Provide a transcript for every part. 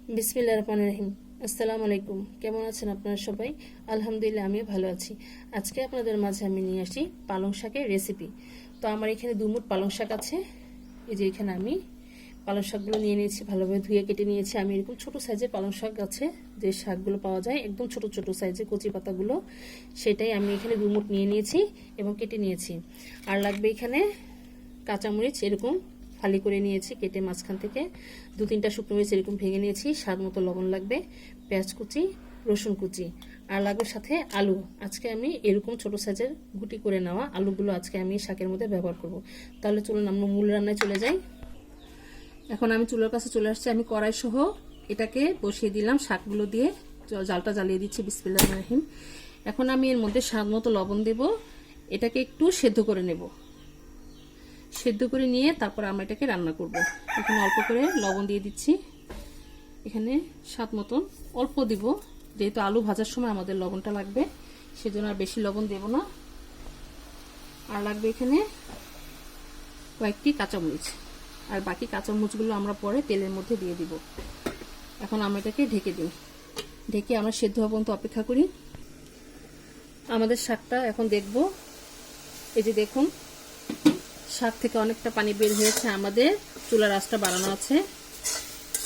বিসমিল্লাহির রহমানির রহিম। আসসালামু আলাইকুম। কেমন আছেন আপনারা সবাই? আলহামদুলিল্লাহ আমিও ভালো আছি। আজকে আপনাদের মাঝে আমি নিয়ে আসি পালং শাকের রেসিপি। তো আমার এখানে 2 মুঠ পালং শাক আছে। এই যে এখানে আমি পালং শাকগুলো নিয়ে নিয়েছি, ভালোভাবে ধুয়ে কেটে নিয়েছি। আমি এরকম ছোট সাইজের পালং শাক আছে, যে শাকগুলো পাওয়া যায় একদম ছোট ছোট সাইজের কচি পাতাগুলো, সেটাই আমি এখানে 2 মুঠ নিয়ে নিয়েছি এবং কেটে নিয়েছি। আর লাগবে এখানে কাঁচামরিচ, এরকম ফালি করে নিয়েছি কেটে, মাঝখান থেকে 2-3টা শুকনো মরিচ এরকম ভেঙে নিয়েছি। স্বাদ মতো লবণ লাগবে, পেঁয়াজ কুচি, রসুন কুচি, আর লাগবে সাথে আলু। আজকে আমি এরকম ছোট সাইজের গুটি করে নেওয়া আলুগুলো আজকে আমি শাকের মধ্যে ব্যবহার করব। তাহলে চলুন আমরা মূল রান্নায় চলে যাই। এখন আমি চুলার কাছে চলে আসছি। আমি কড়াই সহ এটাকে বসিয়ে দিলাম, শাকগুলো দিয়ে জালটা জ্বালিয়ে দিচ্ছি। বিসমিল্লাহির রহমানির রহিম। এখন আমি এর মধ্যে স্বাদ মতো লবণ দেব। এটাকে একটু সেদ্ধ করে নেব। সেদ্ধ করে নিয়ে তারপর আমরা এটাকে রান্না করব। এখানে অল্প করে লবণ দিয়ে দিচ্ছি, এখানে স্বাদ মতন অল্প দিব, যেহেতু আলু ভাজার সময় আমাদের লবণটা লাগবে, সেজন্য আর বেশি লবণ দেব না। আর লাগবে এখানে কয়েকটি কাঁচামরিচ, আর বাকি কাঁচামরিচগুলো আমরা পরে তেলের মধ্যে দিয়ে দিব। এখন আমরা এটাকে ঢেকে দিই, ঢেকে আমরা সেদ্ধ হওয়া পর্যন্ত অপেক্ষা করি। আমাদের শাকটা এখন দেখব। এই যে দেখুন, শাক থেকে অনেকটা পানি বের হয়েছে। আমাদের চুলার আঁচটা বাড়ানো আছে,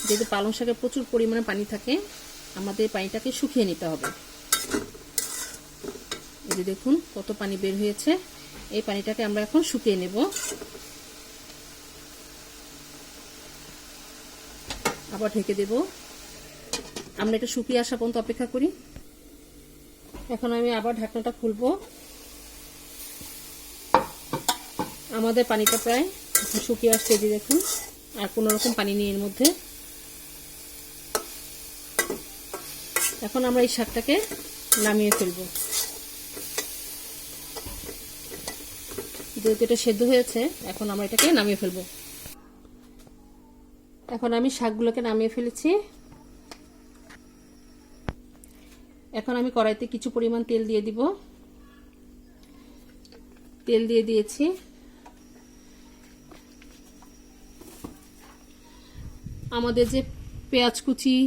যেহেতু পালং শাকে প্রচুর পরিমাণে পানি থাকে, আমাদের পানিটাকে শুকিয়ে নিতে হবে। এই যে দেখুন কত পানি বের হয়েছে, এই পানিটাকে আমরা এখন শুকিয়ে নেব। আবার ঢেকে দেব, আমরা এটা শুকিয়ে আসা পর্যন্ত অপেক্ষা করি। এখন আমি আবার ঢাকনাটা খুলবো। আমাদের পানিটা প্রায় শুকিয়ে আসছে, এই যে দেখুন, আর কোনো রকম পানি নেই এর মধ্যে। এখন আমরা এই শাকটাকে নামিয়ে ফেলবো। যেহেতু এটা সেদ্ধ হয়েছে, এখন আমরা এটাকে নামিয়ে ফেলবো। এখন আমি শাকগুলোকে নামিয়ে ফেলেছি। এখন আমি কড়াইতে কিছু পরিমাণ তেল দিয়ে দিব। তেল দিয়ে দিয়েছি। আমাদের যে পেঁয়াজ কুচি,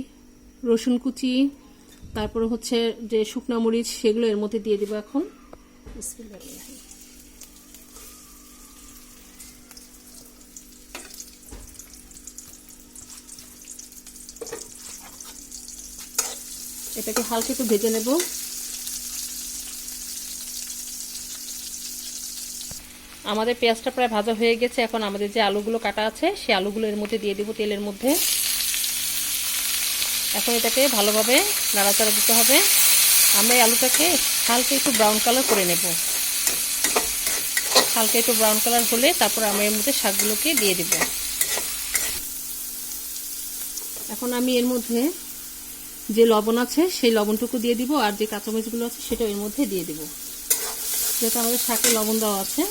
রসুন কুচি, তারপর হচ্ছে যে শুকনো মরিচ, সেগুলো এর মধ্যে দিয়ে দিব এখন। এটাকে হালকা একটু ভেজে নেব। আমাদের পেঁয়াজটা প্রায় ভাজা হয়ে গেছে। এখন আমাদের যে আলুগুলো কাটা আছে, সেই আলুগুলো এর মধ্যে দিয়ে দিব তেলের মধ্যে। এখন এটাকে ভালোভাবে নাড়াচাড়া দিতে হবে। আমরা এই আলুটাকে হালকা একটু ব্রাউন কালার করে নেব। হালকা একটু ব্রাউন কালার হলে তারপর আমরা এর মধ্যে শাকগুলোকে দিয়ে দিব। এখন আমি এর মধ্যে যে লবণ আছে সেই লবণটুকু দিয়ে দিব, আর যে কাঁচামরিচগুলো আছে সেটা এর মধ্যে দিয়ে দিব। যেহেতু আমাদের শাকে লবণ দেওয়া আছে,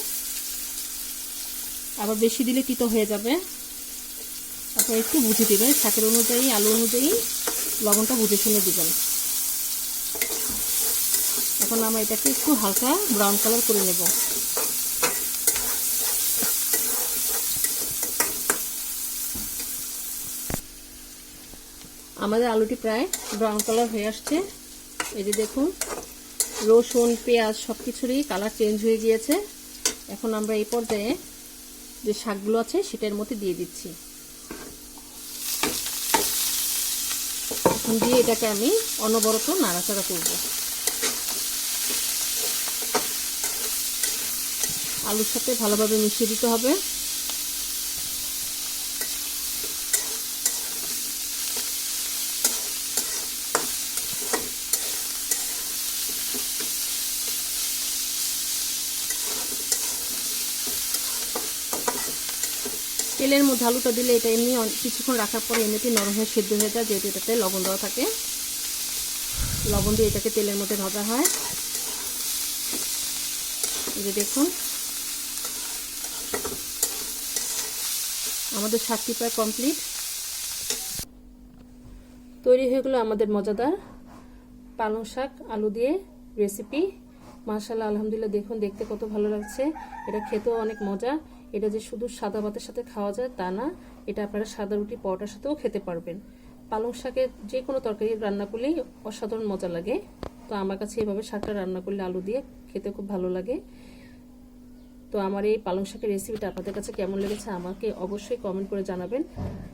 আবার বেশি দিলে তিতো হয়ে যাবে। তারপর একটু বুঝে দিবেন, শাকের অনুযায়ী, আলু অনুযায়ী লবণটা বুঝে শুনে দিবেন। এখন আমরা এটাকে একটু হালকা ব্রাউন কালার করে নেব। আমাদের আলুটি প্রায় ব্রাউন কালার হয়ে আসছে। এই যে দেখুন, রসুন, পেঁয়াজ সবকিছুরই কালার চেঞ্জ হয়ে গিয়েছে। এখন আমরা এই পর্যায়ে যে শাকগুলো আছে সেটার মধ্যে দিয়ে দিচ্ছি। এখন দিয়ে এটাকে আমি অনবরত নাড়াচাড়া করব। আলুর সাথে ভালোভাবে মিশিয়ে দিতে হবে। তেলের মধ্যে আলুটা দিলে এটা এমনি কিছুক্ষণ রাখার পরে এমনিতেই নরম হয়ে সেদ্ধ হয়ে যায়, যেহেতু এটাতে লবণ দেওয়া থাকে। লবণ দিয়ে এটাকে তেলের মধ্যে ভাজা হয়। এই যে দেখুন, আমাদের শাকটি প্রায় কমপ্লিট। তৈরি হয়ে গেল আমাদের মজাদার পালং শাক আলু দিয়ে রেসিপি। মাশাআল্লাহ, আলহামদুলিল্লাহ, দেখুন দেখতে কত ভালো লাগছে। এটা খেতেও অনেক মজা। এটা যে শুধু সাদা ভাতের সাথে খাওয়া যায় তা না, এটা আপনারা সাদা রুটি পরোটার সাথেও খেতে পারবেন। পালং শাকের যে কোনো তরকারি রান্না করলেই অসাধারণ মজা লাগে। তো আমার কাছে এভাবে শাকটা রান্না করলে আলু দিয়ে খেতে খুব ভালো লাগে। তো আমার এই পালং শাকের রেসিপিটা আপনাদের কাছে কেমন লেগেছে আমাকে অবশ্যই কমেন্ট করে জানাবেন,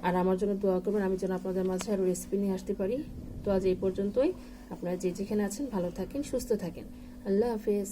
আর আমার জন্য দোয়া করবেন আমি যেন আপনাদের মাঝে আরও রেসিপি নিয়ে আসতে পারি। তো আজ এই পর্যন্তই। আপনারা যে যেখানে আছেন ভালো থাকেন, সুস্থ থাকেন। আল্লাহ হাফেজ।